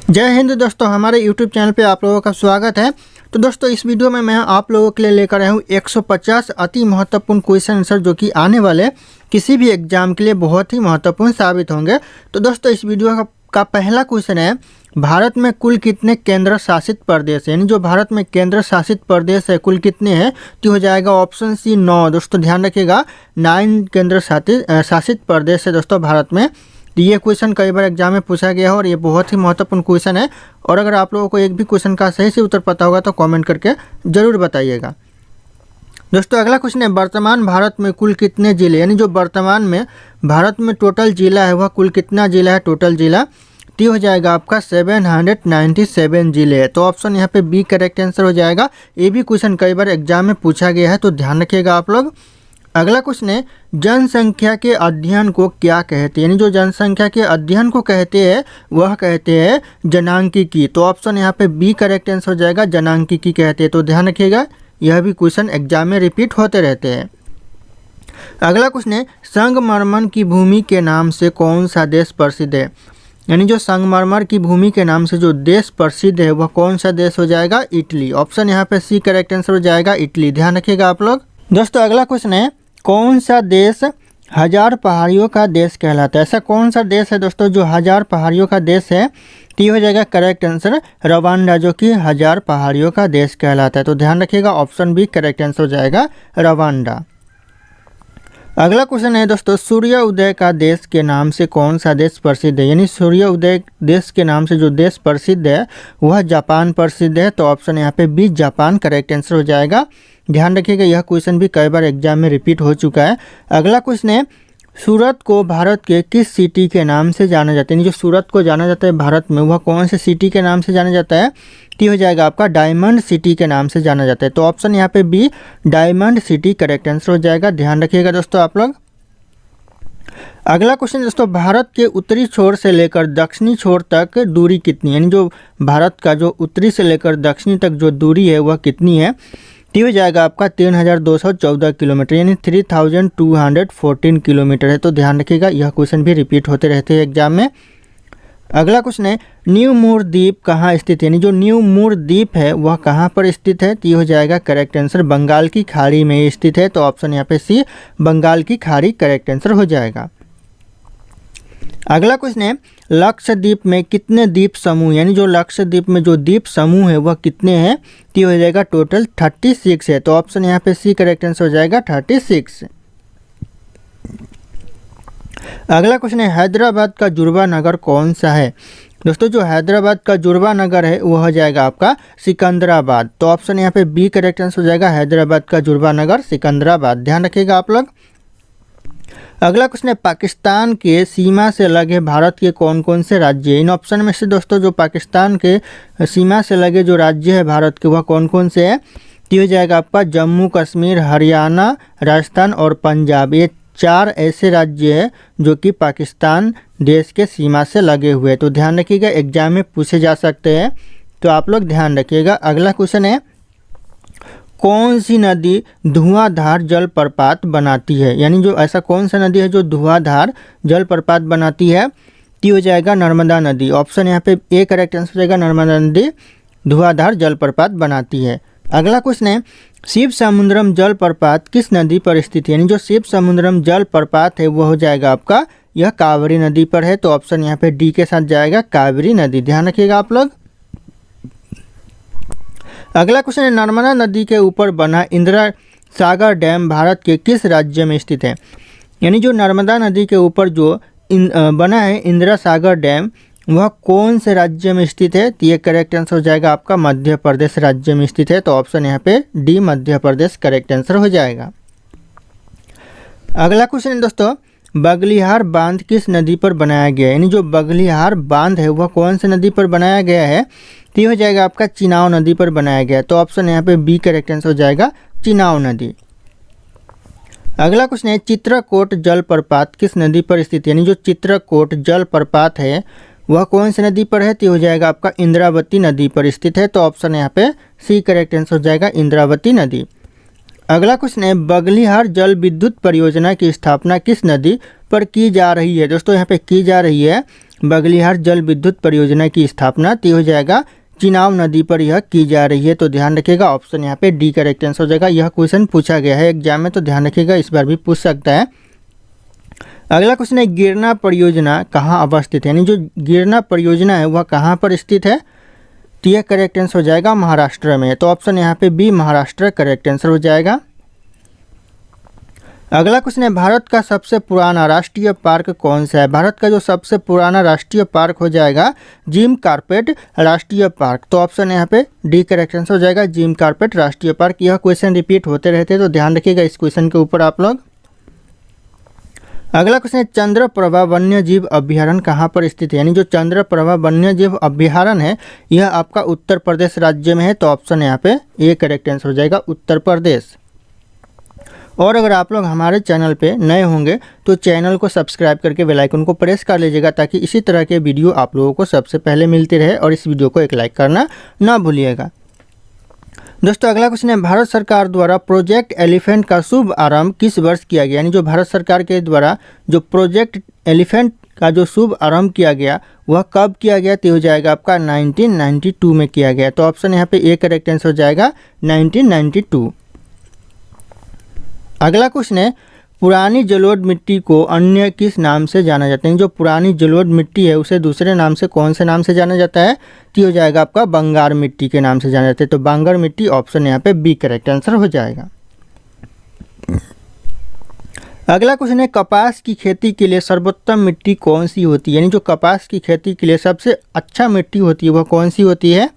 जय हिंद दोस्तों, हमारे YouTube चैनल पे आप लोगों का स्वागत है। तो दोस्तों, इस वीडियो में मैं आप लोगों के लिए लेकर आया हूँ 150 अति महत्वपूर्ण क्वेश्चन आंसर जो कि आने वाले किसी भी एग्जाम के लिए बहुत ही महत्वपूर्ण साबित होंगे। तो दोस्तों, इस वीडियो का पहला क्वेश्चन है, भारत में कुल कितने केंद्र शासित प्रदेश है? यानी जो भारत में केंद्र शासित प्रदेश है कुल कितने हैं? तो हो जाएगा ऑप्शन सी 9। दोस्तों ध्यान रखिएगा, 9 केंद्र शासित प्रदेश है दोस्तों भारत में। तो ये क्वेश्चन कई बार एग्जाम में पूछा गया है और ये बहुत ही महत्वपूर्ण क्वेश्चन है। और अगर आप लोगों को एक भी क्वेश्चन का सही से उत्तर पता होगा तो कमेंट करके ज़रूर बताइएगा। दोस्तों अगला क्वेश्चन है, वर्तमान भारत में कुल कितने जिले, यानी जो वर्तमान में भारत में टोटल जिला है वह कुल कितना जिला है? टोटल जिला तो हो जाएगा आपका 797 जिले है। तो ऑप्शन यहाँ पे बी करेक्ट आंसर हो जाएगा। ये भी क्वेश्चन कई बार एग्जाम में पूछा गया है, तो ध्यान रखिएगा आप लोग। अगला क्वेश्चन है, जनसंख्या के अध्ययन को क्या कहते हैं? यानी जो जनसंख्या के अध्ययन को कहते हैं वह कहते हैं जनांकिकी। तो ऑप्शन यहाँ पे बी करेक्ट आंसर हो जाएगा, जनांकिकी कहते हैं। तो ध्यान रखिएगा, यह भी क्वेश्चन एग्जाम में रिपीट होते रहते हैं। अगला क्वेश्चन है, संगमरमर की भूमि के नाम से कौन सा देश प्रसिद्ध है? यानी जो संगमरमर की भूमि के नाम से जो देश प्रसिद्ध है वह कौन सा देश हो जाएगा? इटली। ऑप्शन यहाँ पे सी करेक्ट आंसर हो जाएगा, इटली। ध्यान रखिएगा आप लोग। दोस्तों अगला क्वेश्चन है, कौन सा देश 1000 पहाड़ियों का देश कहलाता है? ऐसा कौन सा देश है दोस्तों जो 1000 पहाड़ियों का देश है? तो ये हो जाएगा करेक्ट आंसर रवांडा, जो कि 1000 पहाड़ियों का देश कहलाता है। तो ध्यान रखिएगा, ऑप्शन बी करेक्ट आंसर हो जाएगा, रवांडा। अगला क्वेश्चन है दोस्तों, सूर्य उदय का देश के नाम से कौन सा देश प्रसिद्ध है? यानी सूर्य उदय देश के नाम से जो देश प्रसिद्ध है वह जापान प्रसिद्ध है। तो ऑप्शन यहाँ पे बी जापान करेक्ट आंसर हो जाएगा। ध्यान रखिएगा, यह क्वेश्चन भी कई बार एग्जाम में रिपीट हो चुका है। अगला क्वेश्चन है, सूरत को भारत के किस सिटी के नाम से जाना जाता है? यानी जो सूरत को जाना जाता है भारत में वह कौन से सिटी के नाम से जाना जाता है? तो हो जाएगा आपका डायमंड सिटी के नाम से जाना जाता है। तो ऑप्शन यहाँ पे B diamond city correct answer हो जाएगा। ध्यान रखिएगा दोस्तों आप लोग। अगला क्वेश्चन दोस्तों, भारत के उत्तरी छोर से लेकर दक्षिणी छोर तक दूरी कितनी है? यानी जो भारत का जो उत्तरी से लेकर दक्षिणी तक जो दूरी है वह कितनी है? तो हो जाएगा आपका 3214 किलोमीटर, यानी 3214 किलोमीटर है। तो ध्यान रखिएगा, यह क्वेश्चन भी रिपीट होते रहते हैं एग्जाम में। अगला क्वेश्चन है, न्यू मूर द्वीप कहाँ स्थित है? यानी जो न्यू मूर द्वीप है वह कहाँ पर स्थित है? तो हो जाएगा करेक्ट आंसर बंगाल की खाड़ी में स्थित है। तो ऑप्शन यहाँ पे सी बंगाल की खाड़ी करेक्ट आंसर हो जाएगा। अगला क्वेश्चन है, लक्षद्वीप में कितने द्वीप समूह, यानी जो लक्षद्वीप में जो द्वीप समूह है वह कितने हैं? तो हो जाएगा टोटल 36 है। तो ऑप्शन यहाँ पे सी करेक्ट आंसर हो जाएगा 36। अगला क्वेश्चन है, हैदराबाद का जुड़वा नगर कौन सा है? दोस्तों जो हैदराबाद का जुड़वा नगर है वह हो जाएगा आपका सिकंदराबाद। तो ऑप्शन यहाँ पे बी करेक्ट आंसर हो जाएगा, हैदराबाद का जुड़वा नगर सिकंदराबाद। ध्यान रखिएगा आप लोग। अगला क्वेश्चन है, पाकिस्तान के सीमा से लगे भारत के कौन कौन से राज्य हैं? इन ऑप्शन में से दोस्तों जो पाकिस्तान के सीमा से लगे जो राज्य है भारत के वह कौन कौन से हैं? तो हो जाएगा आपका जम्मू कश्मीर, हरियाणा, राजस्थान और पंजाब। ये 4 ऐसे राज्य हैं जो कि पाकिस्तान देश के सीमा से लगे हुए हैं। तो ध्यान रखिएगा, एग्जाम में पूछे जा सकते हैं, तो आप लोग ध्यान रखिएगा। अगला क्वेश्चन है, कौन सी नदी धुआंधार जलप्रपात बनाती है? यानी जो ऐसा कौन सा नदी है जो धुआंधार जलप्रपात बनाती है? तो हो जाएगा नर्मदा नदी। ऑप्शन यहाँ पे ए करेक्ट आंसर हो जाएगा, नर्मदा नदी धुआंधार जलप्रपात बनाती है। अगला क्वेश्चन है, शिव समुद्रम जलप्रपात किस नदी पर स्थित है? यानी जो शिव समुद्रम जलप्रपात है वह हो जाएगा आपका यह कावेरी नदी पर है। तो ऑप्शन यहाँ पे डी के साथ जाएगा, कावेरी नदी। ध्यान रखिएगा आप लोग। अगला क्वेश्चन है, नर्मदा नदी के ऊपर बना इंदिरा सागर डैम भारत के किस राज्य में स्थित है? यानी जो नर्मदा नदी के ऊपर जो बना है इंदिरा सागर डैम वह कौन से राज्य में स्थित है? तो ये करेक्ट आंसर हो जाएगा आपका मध्य प्रदेश राज्य में स्थित है। तो ऑप्शन यहाँ पे D Madhya Pradesh correct answer हो जाएगा। अगला क्वेश्चन है दोस्तों, बगलिहार बांध किस नदी पर बनाया गया है? यानी जो बगलिहार बांध है वह कौन सी नदी पर बनाया गया है? तो ये हो जाएगा आपका चिनाव नदी पर बनाया गया है। तो ऑप्शन यहाँ पे बी करेक्ट आंसर हो जाएगा, चिनाव नदी। अगला क्वेश्चन है, चित्रकूट जलप्रपात किस नदी पर स्थित है? यानी जो चित्रकूट जलप्रपात है वह कौन सी नदी पर है? तो हो जाएगा आपका इंद्रावती नदी पर स्थित है। तो ऑप्शन यहाँ पे सी करेक्ट आंसर हो जाएगा, इंद्रावती नदी। अगला क्वेश्चन है, बगलिहार जल विद्युत परियोजना की स्थापना किस नदी पर की जा रही है? दोस्तों यहाँ पे की जा रही है बगलिहार जल विद्युत परियोजना की स्थापना, तो हो जाएगा चिनाब नदी पर यह की जा रही है। तो ध्यान रखिएगा ऑप्शन यहाँ पे डी करेक्ट आंसर हो जाएगा। यह क्वेश्चन पूछा गया है एग्जाम में, तो ध्यान रखिएगा इस बार भी पूछ सकता है। अगला क्वेश्चन है गिरना परियोजना कहाँ अवस्थित है, यानी जो गिरना परियोजना है वह कहाँ पर स्थित है, तो यह करेक्ट आंसर हो जाएगा महाराष्ट्र में। तो ऑप्शन यहाँ पे बी महाराष्ट्र करेक्ट आंसर हो जाएगा। अगला क्वेश्चन है भारत का सबसे पुराना राष्ट्रीय पार्क कौन सा है। भारत का जो सबसे पुराना राष्ट्रीय पार्क हो जाएगा जिम कार्पेट राष्ट्रीय पार्क। तो ऑप्शन यहाँ पे डी करेक्ट आंसर हो जाएगा जिम कार्पेट राष्ट्रीय पार्क। यह क्वेश्चन रिपीट होते रहते हैं, तो ध्यान रखिएगा इस क्वेश्चन के ऊपर आप लोग। अगला क्वेश्चन है चंद्रप्रभा वन्यजीव अभ्यारण्य कहाँ पर स्थित है, यानी जो चंद्रप्रभा वन्यजीव अभ्यारण्य है यह आपका उत्तर प्रदेश राज्य में है। तो ऑप्शन यहाँ पे ए करेक्ट आंसर हो जाएगा उत्तर प्रदेश। और अगर आप लोग हमारे चैनल पे नए होंगे तो चैनल को सब्सक्राइब करके बेल आइकन को प्रेस कर लीजिएगा, ताकि इसी तरह के वीडियो आप लोगों को सबसे पहले मिलती रहे। और इस वीडियो को एक लाइक करना ना भूलिएगा। दोस्तों अगला क्वेश्चन है भारत सरकार द्वारा प्रोजेक्ट एलिफेंट का शुभ आरंभ किस वर्ष किया गया, यानी जो भारत सरकार के द्वारा जो प्रोजेक्ट एलिफेंट का जो शुभ आरंभ किया गया वह कब किया गया, तो हो जाएगा आपका 1992 में किया गया। तो ऑप्शन यहाँ पे ए करेक्ट आंसर हो जाएगा 1992। अगला क्वेश्चन है पुरानी जलोढ़ मिट्टी को अन्य किस नाम से जाना जाता है, जो पुरानी जलोढ़ मिट्टी है उसे दूसरे नाम से कौन से नाम से जाना जाता है, तो हो जाएगा आपका बंगार मिट्टी के नाम से जाना जाता है। तो बंगार मिट्टी ऑप्शन यहाँ पे बी करेक्ट आंसर हो जाएगा। अगला क्वेश्चन है कपास की खेती के लिए सर्वोत्तम मिट्टी कौन सी होती है, यानी जो कपास की खेती के लिए सबसे अच्छा मिट्टी होती है वह कौन सी होती है,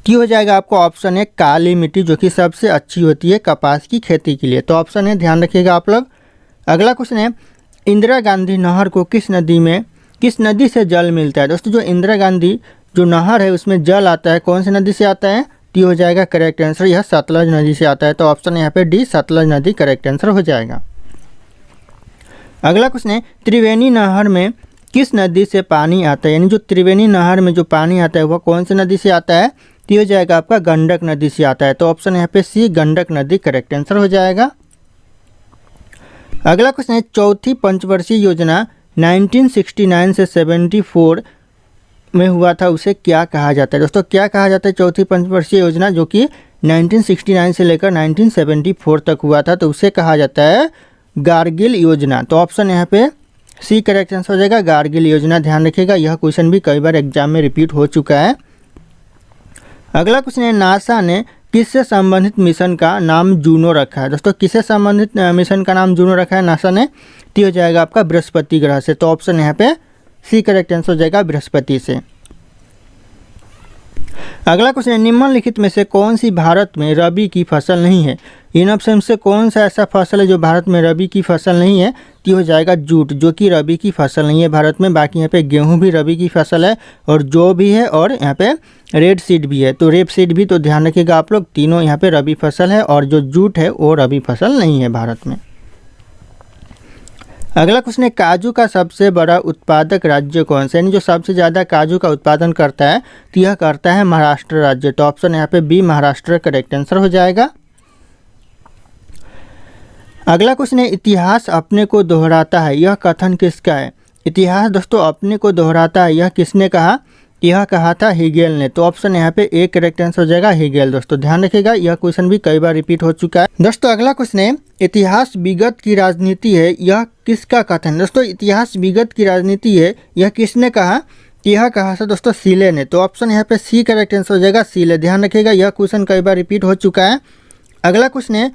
तो हो जाएगा आपको ऑप्शन है काली मिट्टी, जो कि सबसे अच्छी होती है कपास की खेती के लिए। तो ऑप्शन है ध्यान रखिएगा आप लोग। अगला क्वेश्चन है इंदिरा गांधी नहर को किस नदी से जल मिलता है। दोस्तों जो इंदिरा गांधी जो नहर है उसमें जल आता है कौन सी नदी से आता है, तो हो जाएगा करेक्ट आंसर यह सतलज नदी से आता है। तो ऑप्शन यहाँ पे डी सतलज नदी करेक्ट आंसर हो जाएगा। अगला क्वेश्चन है त्रिवेणी नहर में किस नदी से पानी आता है, यानी जो त्रिवेणी नहर में जो पानी आता है वह कौन सी नदी से आता है, तो हो जाएगा आपका गंडक नदी से आता है। तो ऑप्शन यहाँ पे सी गंडक नदी करेक्ट आंसर हो जाएगा। अगला क्वेश्चन है चौथी पंचवर्षीय योजना 1969 से 74 में हुआ था उसे क्या कहा जाता है। दोस्तों क्या कहा जाता है चौथी पंचवर्षीय योजना जो कि 1969 से लेकर 1974 तक हुआ था, तो उसे कहा जाता है गार्गिल योजना। तो ऑप्शन यहाँ पे सी करेक्ट आंसर हो जाएगा गार्गिल योजना। ध्यान रखिएगा यह क्वेश्चन भी कई बार एग्जाम में रिपीट हो चुका है। अगला क्वेश्चन है नासा ने किससे संबंधित मिशन का नाम जूनो रखा है। दोस्तों किससे संबंधित मिशन का नाम जूनो रखा है नासा ने, तो हो जाएगा आपका बृहस्पति ग्रह से। तो ऑप्शन यहाँ पे सी करेक्ट आंसर हो जाएगा बृहस्पति से। अगला क्वेश्चन है निम्नलिखित में से कौन सी भारत में रबी की फसल नहीं है, इन ऑप्शन से कौन सा ऐसा फसल है जो भारत में रबी की फसल नहीं है, तो हो जाएगा जूट, जो कि रबी की फसल नहीं है भारत में। बाकी यहाँ पे गेहूं भी रबी की फसल है और जौ भी है और यहाँ पे रेड सीड भी है, तो रेप सीड भी। तो ध्यान रखिएगा आप लोग तीनों यहाँ पे रबी फसल है और जो जूट है वो रबी फसल नहीं है भारत में। अगला क्वेश्चन है काजू का सबसे बड़ा उत्पादक राज्य कौन सा, यानी जो सबसे ज़्यादा काजू का उत्पादन करता है तो यह करता है महाराष्ट्र राज्य। तो ऑप्शन यहाँ पे बी महाराष्ट्र करेक्ट आंसर हो जाएगा। अगला क्वेश्चन है इतिहास अपने को दोहराता है यह कथन किसका है। इतिहास दोस्तों अपने को दोहराता है यह किसने कहा, यह कहा था हेगेल ने। तो ऑप्शन यहाँ पे ए करेक्ट आंसर हो जाएगा हेगेल। दोस्तों ध्यान रखिएगा यह क्वेश्चन भी कई बार रिपीट हो चुका है। दोस्तों अगला क्वेश्चन है इतिहास विगत की राजनीति है यह किसका कथन। दोस्तों इतिहास विगत की राजनीति है यह किसने कहा, यह कहा था दोस्तों सीले ने। तो ऑप्शन यहाँ पे सी करेक्ट आंसर हो जाएगा सीले। ध्यान रखिएगा यह क्वेश्चन कई बार रिपीट हो चुका है। अगला क्वेश्चन है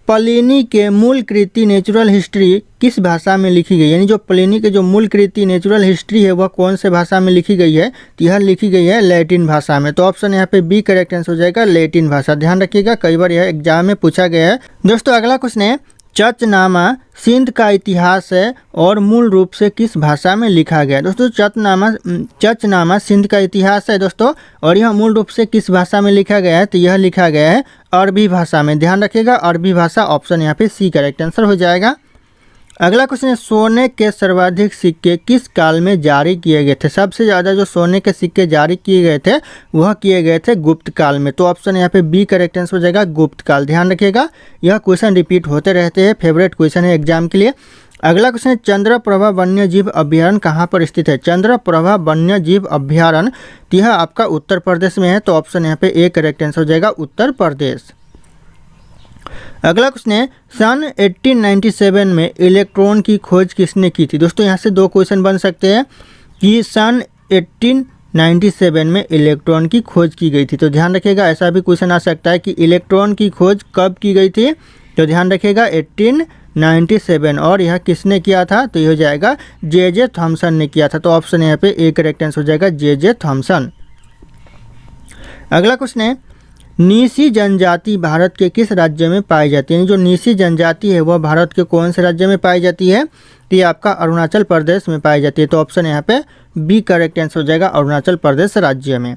प्लिनी के मूल कृति नेचुरल हिस्ट्री किस भाषा में लिखी गई, यानी जो प्लिनी के जो मूल कृति नेचुरल हिस्ट्री है वह कौन से भाषा में लिखी गई है, तो यह लिखी गई है लैटिन भाषा में। तो ऑप्शन यहाँ पे बी करेक्ट आंसर हो जाएगा लैटिन भाषा। ध्यान रखिएगा कई बार यह एग्जाम में पूछा गया है। दोस्तों अगला क्वेश्चन है चचनामा सिंध का इतिहास है और मूल रूप से किस भाषा में लिखा गया। दोस्तों चचनामा सिंध का इतिहास है दोस्तों, और यह मूल रूप से किस भाषा में लिखा गया है, तो यह लिखा गया है अरबी भाषा में। ध्यान रखिएगा अरबी भाषा ऑप्शन यहाँ पे सी करेक्ट आंसर हो जाएगा। अगला क्वेश्चन है सोने के सर्वाधिक सिक्के किस काल में जारी किए गए थे। सबसे ज़्यादा जो सोने के सिक्के जारी किए गए थे वह किए गए थे गुप्त काल में। तो ऑप्शन यहाँ पे बी करेक्ट आंसर हो जाएगा गुप्त काल। ध्यान रखिएगा यह क्वेश्चन रिपीट होते रहते हैं, फेवरेट क्वेश्चन है एग्जाम के लिए। अगला क्वेश्चन है चंद्रप्रभा वन्य जीव अभ्यारण्य कहाँ पर स्थित है। चंद्रप्रभा वन्य जीव अभ्यारण्य यह आपका उत्तर प्रदेश में है, तो ऑप्शन यहाँ पे ए करेक्ट आंसर हो जाएगा, उत्तर प्रदेश। अगला क्वेश्चन है सन 1897 में इलेक्ट्रॉन की खोज किसने की थी। दोस्तों यहाँ से दो क्वेश्चन बन सकते हैं कि सन 1897 में इलेक्ट्रॉन की खोज की गई थी, तो ध्यान रखिएगा ऐसा भी क्वेश्चन आ सकता है कि इलेक्ट्रॉन की खोज कब की गई थी, तो ध्यान रखिएगा 1897, और यह किसने किया था, तो यह हो जाएगा जे थॉमसन ने किया था, तो ऑप्शन यहाँ पे ए करेक्ट आंसर हो जाएगा, जे थॉमसन। अगला क्वेश्चन है नीसी जनजाति भारत के किस राज्य में पाई जाती है। जो नीसी जनजाति है वह भारत के कौन से राज्य में पाई जाती है, तो ये आपका अरुणाचल प्रदेश में पाई जाती है, तो ऑप्शन यहाँ पे बी करेक्ट आंसर हो जाएगा, अरुणाचल प्रदेश राज्य में।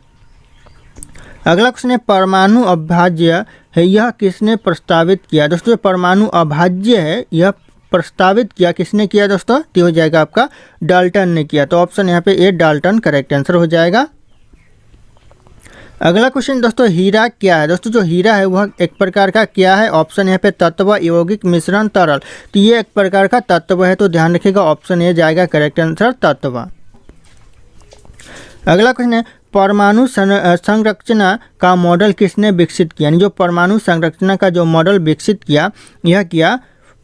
अगला क्वेश्चन है परमाणु अभाज्य है यह किसने प्रस्तावित किया। दोस्तों परमाणु अभाज्य है यह प्रस्तावित किया किसने किया दोस्तों, तो हो जाएगा आपका डाल्टन ने किया, तो ऑप्शन यहाँ पे ए डाल्टन करेक्ट आंसर हो जाएगा। अगला क्वेश्चन दोस्तों हीरा क्या है। दोस्तों जो हीरा है वह एक प्रकार का क्या है, ऑप्शन यहाँ पे तत्व, यौगिक, मिश्रण, तरल, तो ये एक प्रकार का तत्व है, तो ध्यान रखिएगा ऑप्शन ए जाएगा करेक्ट आंसर तत्व। अगला क्वेश्चन है परमाणु संरचना का मॉडल किसने विकसित किया। यानी जो परमाणु संरचना का जो मॉडल विकसित किया यह किया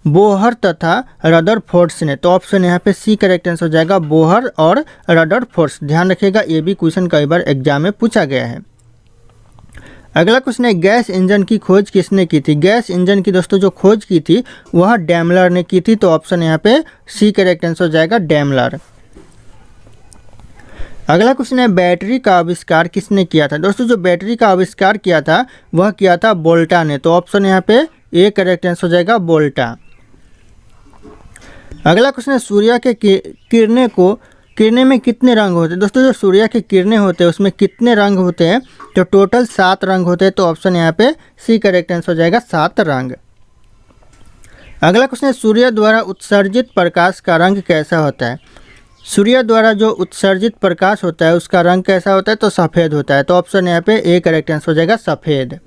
बोहर तथा रदरफोर्ड ने, तो ऑप्शन यहाँ पे सी करेक्ट आंसर हो जाएगा, बोहर और रदरफोर्ड। ध्यान रखिएगा ये भी क्वेश्चन कई बार एग्जाम में पूछा गया है। अगला क्वेश्चन है गैस इंजन की खोज किसने की थी। गैस इंजन की दोस्तों जो खोज की थी वह डैमलर ने की थी, तो ऑप्शन यहाँ पे सी करेक्ट आंसर हो जाएगा, डैमलर। अगला क्वेश्चन है बैटरी का आविष्कार किसने किया था। दोस्तों जो बैटरी का आविष्कार किया था वह किया था वोल्टा ने, तो ऑप्शन यहाँ पे ए करेक्ट आंसर हो जाएगा, वोल्टा। अगला क्वेश्चन है सूर्य के किरणें में कितने रंग होते हैं। दोस्तों जो सूर्य की किरणें होते हैं उसमें कितने रंग होते हैं, तो टोटल 7 रंग होते हैं, तो ऑप्शन यहाँ पे सी करेक्ट आंसर हो जाएगा, 7 रंग। अगला क्वेश्चन है सूर्य द्वारा उत्सर्जित प्रकाश का रंग कैसा होता है। सूर्य द्वारा जो उत्सर्जित प्रकाश होता है उसका रंग कैसा होता है, तो सफ़ेद होता है, तो ऑप्शन यहाँ पे ए करेक्ट आंसर हो जाएगा, सफ़ेद।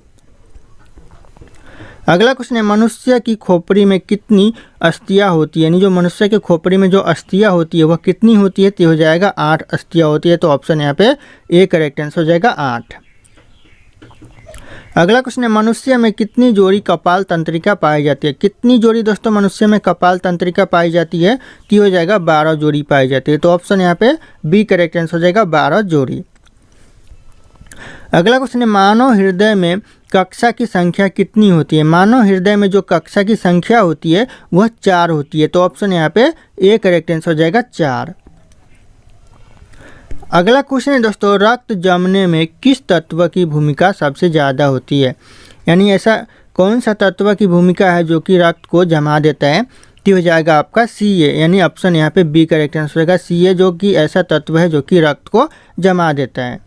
अगला क्वेश्चन है मनुष्य की खोपड़ी में कितनी अस्थियां होती है। यानी जो मनुष्य के खोपड़ी में जो अस्थियां होती है वह कितनी होती है, तो हो जाएगा 8 अस्थियां होती है, तो ऑप्शन यहाँ पे ए करेक्ट आंसर हो जाएगा, 8। अगला क्वेश्चन है मनुष्य में कितनी जोड़ी कपाल तंत्रिका पाई जाती है। कितनी जोड़ी दोस्तों मनुष्य में कपाल तंत्रिका पाई जाती है, तो हो जाएगा 12 जोड़ी पाई जाती है, तो ऑप्शन यहाँ पे बी करेक्ट आंसर हो जाएगा, 12 जोड़ी। अगला क्वेश्चन है मानव हृदय में कक्षा की संख्या कितनी होती है। मानव हृदय में जो कक्षा की संख्या होती है वह 4 होती है, तो ऑप्शन यहाँ पे ए करेक्ट आंसर हो जाएगा, 4। अगला क्वेश्चन है दोस्तों रक्त जमने में किस तत्व की भूमिका सबसे ज़्यादा होती है। यानी ऐसा कौन सा तत्व की भूमिका है जो कि रक्त को जमा देता है, तो हो जाएगा आपका सी ए, यानी ऑप्शन यहाँ पे बी करेक्ट आंसर होगा, सी ए, जो कि ऐसा तत्व है जो कि रक्त को जमा देता है।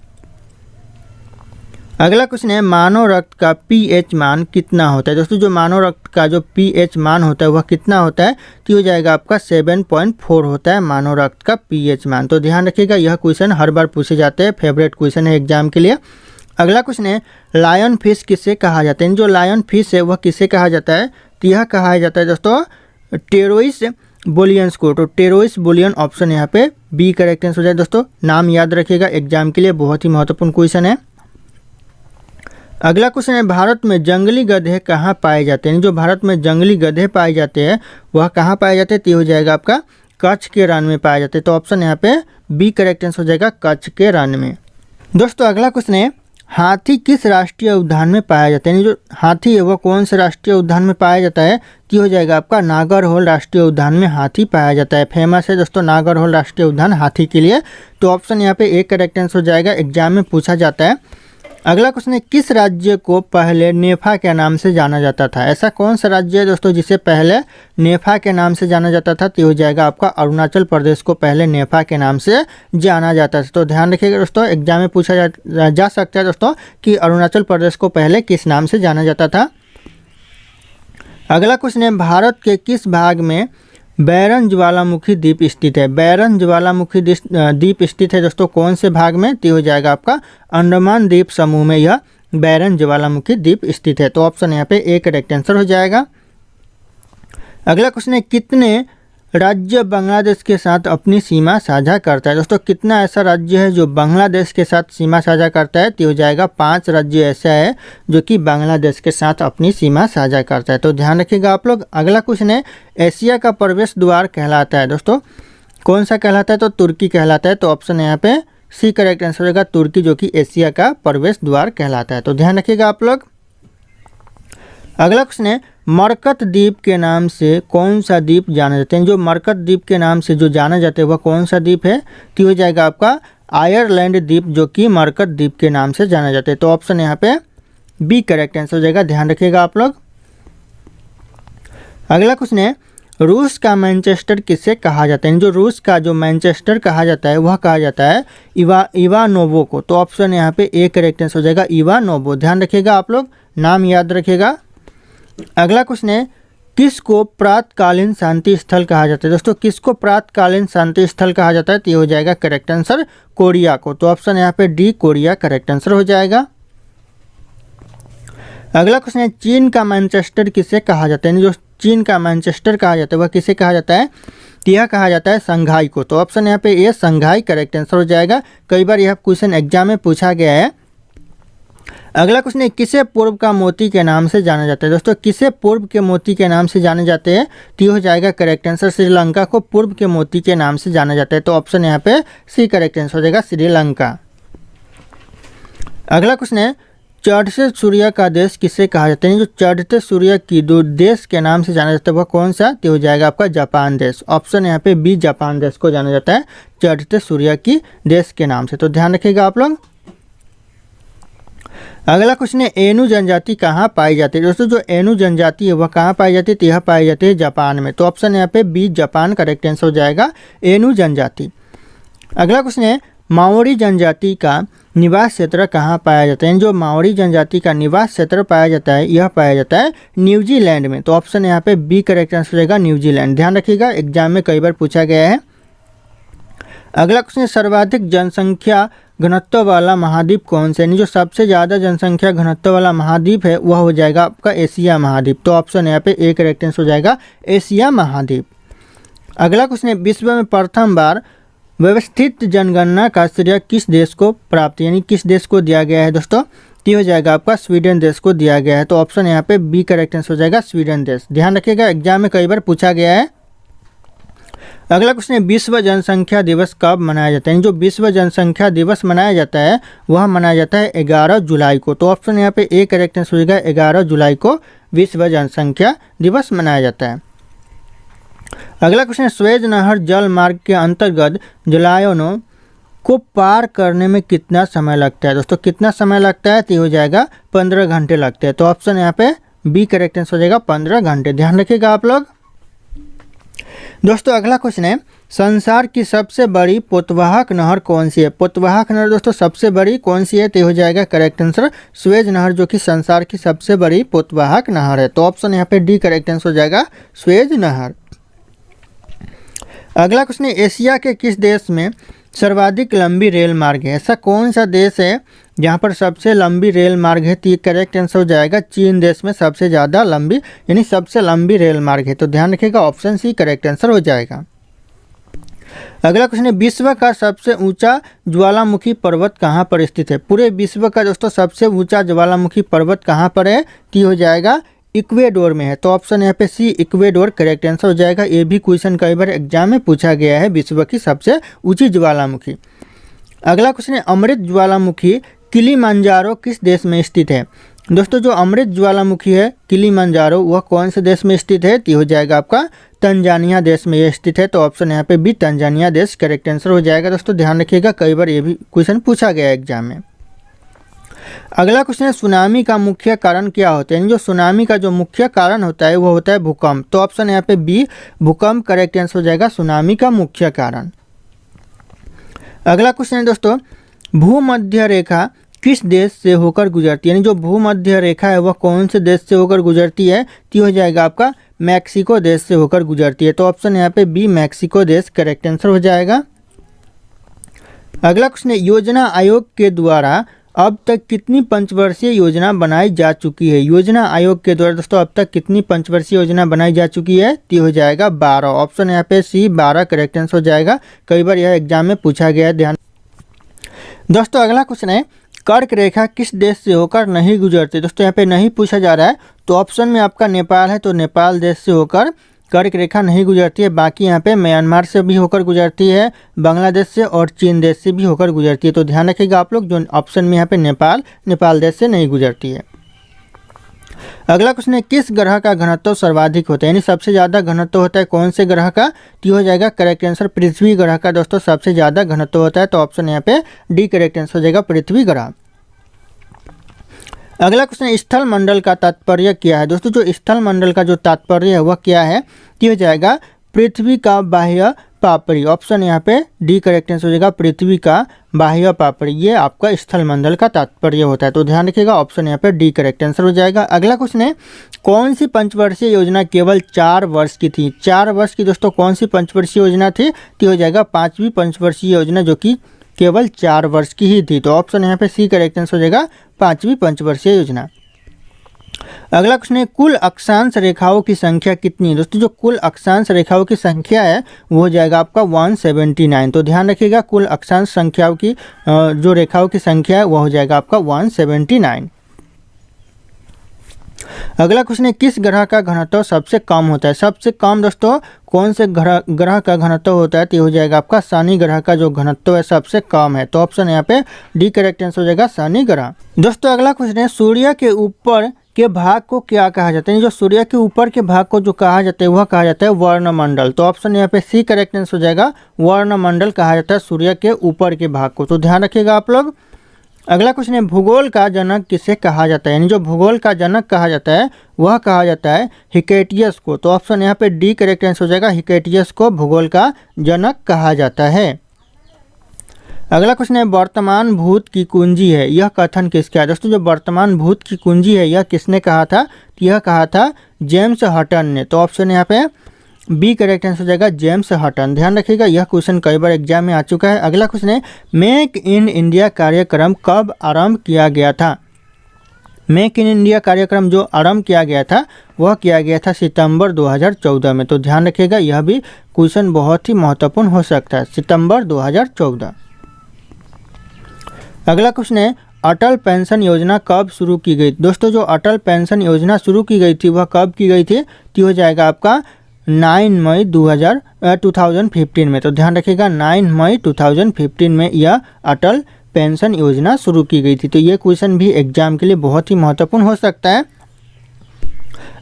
अगला क्वेश्चन है मानव रक्त का पीएच मान कितना होता है। दोस्तों जो मानव रक्त का जो पीएच मान होता है वह कितना होता है, तो हो जाएगा आपका 7.4 होता है मानव रक्त का पीएच मान, तो ध्यान रखिएगा यह क्वेश्चन हर बार पूछे जाते हैं, फेवरेट क्वेश्चन है एग्जाम के लिए। अगला क्वेश्चन है लायन फिश किसे कहा जाता है। जो लायन फिश है वह किसे कहा जाता है, तो यह कहा जाता है दोस्तों टेरोइस बोलियंस को, तो टेरोइस बोलियन ऑप्शन यहाँ पे बी करेक्ट आंसर हो जाए। दोस्तों नाम याद रखिएगा एग्जाम के लिए, बहुत ही महत्वपूर्ण क्वेश्चन है। अगला क्वेश्चन है भारत में जंगली गधे कहाँ पाए जाते हैं। जो भारत में जंगली गधे पाए जाते हैं वह कहाँ पाए जाते हैं, तो हो जाएगा आपका कच्छ के रण में पाए जाते हैं, तो ऑप्शन यहाँ पे बी करेक्ट आंसर हो जाएगा, कच्छ के रण में। दोस्तों अगला क्वेश्चन है हाथी किस राष्ट्रीय उद्यान में पाया जाता है। जो हाथी है वह कौन से राष्ट्रीय उद्यान में पाया जाता है, तो हो जाएगा आपका नागरहोल राष्ट्रीय उद्यान में हाथी पाया जाता है। फेमस है दोस्तों नागरहोल राष्ट्रीय उद्यान हाथी के लिए, तो ऑप्शन यहाँ पे एक करेक्ट आंसर हो जाएगा, एग्जाम में पूछा जाता है। अगला क्वेश्चन है किस राज्य को पहले नेफा के नाम से जाना जाता था। ऐसा कौन सा राज्य है दोस्तों जिसे पहले नेफा के नाम से जाना जाता था, तो हो जाएगा आपका अरुणाचल प्रदेश को पहले नेफा के नाम से जाना जाता था। तो ध्यान रखिएगा दोस्तों एग्जाम में पूछा जा सकता है दोस्तों कि अरुणाचल प्रदेश को पहले किस नाम से जाना जाता था। अगला क्वेश्चन है भारत के किस भाग में बैरन ज्वालामुखी द्वीप स्थित है। बैरन ज्वालामुखी द्वीप स्थित है दोस्तों कौन से भाग में, तो हो जाएगा आपका अंडमान द्वीप समूह में यह बैरन ज्वालामुखी द्वीप स्थित है, तो ऑप्शन यहाँ पे ए करेक्ट आंसर हो जाएगा। अगला क्वेश्चन है कितने राज्य बांग्लादेश के साथ अपनी सीमा साझा करता है? दोस्तों कितना ऐसा राज्य है जो बांग्लादेश के साथ सीमा साझा करता है? तो हो जाएगा 5 राज्य ऐसा है जो कि बांग्लादेश के साथ अपनी सीमा साझा करता है। तो ध्यान रखिएगा आप लोग। अगला क्वेश्चन है, एशिया का प्रवेश द्वार कहलाता है? दोस्तों कौन सा कहलाता है? तो तुर्की कहलाता है। तो ऑप्शन यहाँ पे सी करेक्ट आंसर हो जाएगा, तुर्की जो कि एशिया का प्रवेश द्वार कहलाता है। तो ध्यान रखिएगा आप लोग। अगला क्वेश्चन है, मरकत द्वीप के नाम से कौन सा द्वीप जाना जाता है? जो मरकत द्वीप के नाम से जो जाना जाता है वह कौन सा द्वीप है? तो हो जाएगा आपका आयरलैंड द्वीप जो कि मरकत द्वीप के नाम से जाना जाता है। तो ऑप्शन यहाँ पे बी करेक्ट आंसर हो जाएगा, ध्यान रखिएगा आप लोग। अगला क्वेश्चन है, रूस का मैनचेस्टर किसे कहा जाता है? जो रूस का जो मैनचेस्टर कहा जाता है वह कहा जाता है इवानोवो को। तो ऑप्शन यहाँ पे ए करेक्ट आंसर हो जाएगा, इवानोवो। ध्यान रखिएगा आप लोग, नाम याद रखिएगा। अगला क्वेश्चन है, किसको प्रातकालीन शांति स्थल कहा जाता है? दोस्तों किसको प्रातकालीन शांति स्थल कहा जाता है? तो ये हो जाएगा करेक्ट आंसर कोरिया को। तो ऑप्शन यहाँ पे डी कोरिया करेक्ट आंसर हो जाएगा। अगला क्वेश्चन है, चीन का मैनचेस्टर किसे कहा जाता है? जो चीन का मैनचेस्टर कहा जाता है वह किसे कहा जाता है? तो यह कहा जाता है संघाई को। तो ऑप्शन यहाँ पे ए संघाई करेक्ट आंसर हो जाएगा। कई बार यह क्वेश्चन एग्जाम में पूछा गया है। अगला क्वेश्चन है, किसे पूर्व का मोती के नाम से जाना जाता है? दोस्तों किसे पूर्व के मोती के नाम से जाने जाते हैं? तो हो जाएगा करेक्ट आंसर, श्रीलंका को पूर्व के मोती के नाम से जाना जाता है। तो ऑप्शन यहाँ पे सी करेक्ट आंसर हो जाएगा, श्रीलंका। अगला क्वेश्चन है, चढ़ते सूर्य का देश किसे कहा जाता है? जो चढ़ते सूर्य की दो देश के नाम से जाना जाता है वह कौन सा? तो हो जाएगा आपका जापान देश। ऑप्शन यहाँ पे बी जापान देश को जाना जाता है चढ़ते सूर्य की देश के नाम से। तो ध्यान रखिएगा आप लोग। अगला क्वेश्चन है, एनु जनजाति कहाँ पाई जाती है? दोस्तों जो एनु जनजाति है वह कहाँ पाई जाती है? तो यह पाई जाती है जापान में। तो ऑप्शन यहाँ पे बी जापान करेक्ट आंसर हो जाएगा, एनु जनजाति। अगला क्वेश्चन है, माओरी जनजाति का निवास क्षेत्र कहाँ पाया जाता है? जो माओरी जनजाति का निवास क्षेत्र पाया जाता है यह पाया जाता है न्यूजीलैंड में। तो ऑप्शन यहाँ पे बी करेक्ट आंसर हो जाएगा, न्यूजीलैंड। ध्यान रखिएगा, एग्जाम में कई बार पूछा गया है। अगला क्वेश्चन, सर्वाधिक जनसंख्या घनत्व वाला महाद्वीप कौन सा है? जो सबसे ज़्यादा जनसंख्या घनत्व वाला महाद्वीप है वह हो जाएगा आपका एशिया महाद्वीप। तो ऑप्शन यहाँ पे ए करेक्ट आंसर हो जाएगा, एशिया महाद्वीप। अगला क्वेश्चन है, विश्व में प्रथम बार व्यवस्थित जनगणना का श्रेय किस देश को प्राप्त, यानी किस देश को दिया गया है? दोस्तों तो हो जाएगा आपका स्वीडन देश को दिया गया है। तो ऑप्शन यहाँ पे बी करेक्ट आंसर हो जाएगा, स्वीडन देश। ध्यान रखिएगा, एग्जाम में कई बार पूछा गया है। अगला क्वेश्चन है, विश्व जनसंख्या दिवस कब मनाया जाता है? जो विश्व जनसंख्या दिवस मनाया जाता है वह मनाया जाता है 11 जुलाई को। तो ऑप्शन यहाँ पे ए करेक्ट आंसर हो जाएगा, 11 जुलाई को विश्व जनसंख्या दिवस मनाया जाता है। अगला क्वेश्चन है, स्वेज नहर जल मार्ग के अंतर्गत जलायनों को पार करने में कितना समय लगता है? दोस्तों कितना समय लगता है? तो हो जाएगा 15 घंटे लगते हैं। तो ऑप्शन यहाँ पे बी करेक्ट आंसर हो जाएगा, 15 घंटे। ध्यान रखिएगा आप लोग। दोस्तों अगला क्वेश्चन है, संसार की सबसे बड़ी पोतवाहक नहर कौन सी है? पोतवाहक नहर दोस्तों सबसे बड़ी कौन सी है? तो हो जाएगा करेक्ट आंसर स्वेज नहर जो कि संसार की सबसे बड़ी पोतवाहक नहर है। तो ऑप्शन यहाँ पे डी करेक्ट आंसर हो जाएगा, स्वेज नहर। अगला क्वेश्चन है, एशिया के किस देश में सर्वाधिक लंबी रेल मार्ग है? ऐसा कौन सा देश है जहाँ पर सबसे लंबी रेल मार्ग है? तो करेक्ट आंसर हो जाएगा, चीन देश में सबसे ज़्यादा लंबी यानी सबसे लंबी रेल मार्ग है। तो ध्यान रखिएगा, ऑप्शन सी करेक्ट आंसर हो जाएगा। अगला क्वेश्चन है, विश्व का सबसे ऊंचा ज्वालामुखी पर्वत कहाँ पर स्थित है? पूरे विश्व का दोस्तों सबसे ऊंचा ज्वालामुखी पर्वत कहाँ पर है? तो हो जाएगा इक्वेडोर में है। तो ऑप्शन यहाँ पे सी इक्वेडोर करेक्ट आंसर हो जाएगा। ये भी क्वेश्चन कई बार एग्जाम में पूछा गया है, विश्व की सबसे ऊंची ज्वालामुखी। अगला क्वेश्चन है, अमृत ज्वालामुखी किलिमंजारो किस देश में स्थित है? दोस्तों जो अमृत ज्वालामुखी है किलिमंजारो वह कौन से देश में स्थित है? तो हो जाएगा आपका तंजानिया देश में यह स्थित है। तो ऑप्शन यहाँ पे बी तंजानिया देश करेक्ट आंसर हो जाएगा। दोस्तों ध्यान रखिएगा, कई बार ये भी क्वेश्चन पूछा गया है एग्जाम में। अगला क्वेश्चन है, सुनामी का मुख्य कारण क्या होता है? जो सुनामी का जो मुख्य कारण होता है वो होता है भूकंप। तो ऑप्शन यहाँ पे बी भूकंप करेक्ट आंसर हो जाएगा, सुनामी का मुख्य कारण। अगला क्वेश्चन है दोस्तों, भूमध्य रेखा किस देश से होकर गुजरती है? यानी जो भूमध्य रेखा है वह कौन से देश से होकर गुजरती है? तो हो जाएगा आपका मैक्सिको देश से होकर गुजरती है। तो ऑप्शन यहाँ पे बी मैक्सिको देश करेक्ट आंसर हो जाएगा। अगला क्वेश्चन है, योजना आयोग के द्वारा अब तक कितनी पंचवर्षीय योजना बनाई जा चुकी है? योजना आयोग के द्वारा दोस्तों अब तक कितनी पंचवर्षीय योजना बनाई जा चुकी है? तो हो जाएगा 12। ऑप्शन यहाँ पे सी 12 करेक्ट आंसर हो जाएगा। कई बार यह एग्जाम में पूछा गया है, ध्यान। दोस्तों अगला क्वेश्चन है, कर्क रेखा किस देश से होकर नहीं गुजरती? दोस्तों यहाँ पे नहीं पूछा जा रहा है, तो ऑप्शन में आपका नेपाल है, तो नेपाल देश से होकर कर्क रेखा नहीं गुजरती है। बाकी यहाँ पे म्यांमार से भी होकर गुजरती है, बांग्लादेश से और चीन देश से भी होकर गुजरती है। तो ध्यान रखिएगा आप लोग, जो ऑप्शन में यहाँ पे नेपाल देश से नहीं गुजरती है। अगला क्वेश्चन है, किस ग्रह का घनत्व सर्वाधिक होता है? यानी सबसे ज़्यादा घनत्व होता है कौन से ग्रह का? तो हो जाएगा करेक्ट आंसर पृथ्वी ग्रह का दोस्तों सबसे ज़्यादा घनत्व होता है। तो ऑप्शन यहाँ पे डी करेक्ट आंसर हो जाएगा, पृथ्वी ग्रह। अगला क्वेश्चन, स्थल मंडल का तात्पर्य क्या है? दोस्तों जो स्थल मंडल का जो तात्पर्य है वह क्या है? तो हो जाएगा पृथ्वी का बाह्य पापड़ी। ऑप्शन यहाँ पे डी करेक्ट आंसर हो जाएगा, पृथ्वी का बाह्य पापड़ी। ये आपका स्थल मंडल का तात्पर्य होता है। तो ध्यान रखिएगा, ऑप्शन यहाँ पे डी करेक्ट आंसर हो जाएगा। अगला क्वेश्चन है, कौन सी पंचवर्षीय योजना केवल 4 वर्ष की थी? 4 वर्ष की दोस्तों कौन सी पंचवर्षीय योजना थी? तो हो जाएगा 5वीं पंचवर्षीय योजना, जो कि केवल 4 वर्ष की ही थी। तो ऑप्शन यहाँ पे सी करेक्ट आंसर हो जाएगा, 5वीं पंचवर्षीय योजना। अगला क्वेश्चन है, कुल अक्षांश रेखाओं की संख्या कितनी है? दोस्तों जो कुल अक्षांश रेखाओं की संख्या है वो हो जाएगा आपका 179। तो ध्यान रखिएगा, कुल अक्षांश संख्याओं की जो रेखाओं की संख्या है वह हो जाएगा आपका 179। अगला क्वेश्चन है, किस ग्रह का घनत्व सबसे कम होता है? सबसे कम दोस्तों कौन से ग्रह का घनत्व होता है? तो हो जाएगा आपका शनि ग्रह का जो घनत्व है सबसे कम है। तो ऑप्शन यहाँ पे डी करेक्ट आंसर हो जाएगा, शनि ग्रह। दोस्तों अगला क्वेश्चन है, सूर्य के ऊपर के भाग को क्या कहा जाता है? जो सूर्य के ऊपर के भाग को जो कहा जाता है वह कहा जाता है वर्णमंडल। तो ऑप्शन यहाँ पे सी करेक्ट आंसर हो जाएगा, वर्णमंडल कहा जाता है सूर्य के ऊपर के भाग को। तो ध्यान रखिएगा आप लोग। अगला क्वेश्चन है, भूगोल का जनक किसे कहा जाता है? यानी जो भूगोल का जनक कहा जाता है वह कहा जाता है हिकेटियस को। तो ऑप्शन यहाँ पे डी करेक्ट आंसर हो जाएगा, हिकेटियस को भूगोल का जनक कहा जाता है। अगला क्वेश्चन है, वर्तमान भूत की कुंजी है, यह कथन किसका है? दोस्तों जो वर्तमान भूत की कुंजी है यह किसने कहा था? यह कहा था जेम्स हटन ने। तो ऑप्शन यहाँ पे बी करेक्ट आंसर हो जाएगा, जेम्स हटन। ध्यान रखिएगा, यह क्वेश्चन कई बार एग्जाम में आ चुका है। अगला क्वेश्चन है, मेक इन इंडिया कार्यक्रम कब आरंभ किया गया था? मेक इन इंडिया कार्यक्रम जो आरंभ किया गया था वह किया गया था सितंबर 2014 में। तो ध्यान रखिएगा, यह भी क्वेश्चन बहुत ही महत्वपूर्ण हो सकता है, सितंबर 2014। अगला क्वेश्चन है, अटल पेंशन योजना कब शुरू की गई? दोस्तों जो अटल पेंशन योजना शुरू की गई थी वह कब की गई थी? तो हो जाएगा आपका 9 मई 2015 में। तो ध्यान रखिएगा, 9 मई 2015 में यह अटल पेंशन योजना शुरू की गई थी। तो ये क्वेश्चन भी एग्जाम के लिए बहुत ही महत्वपूर्ण हो सकता है।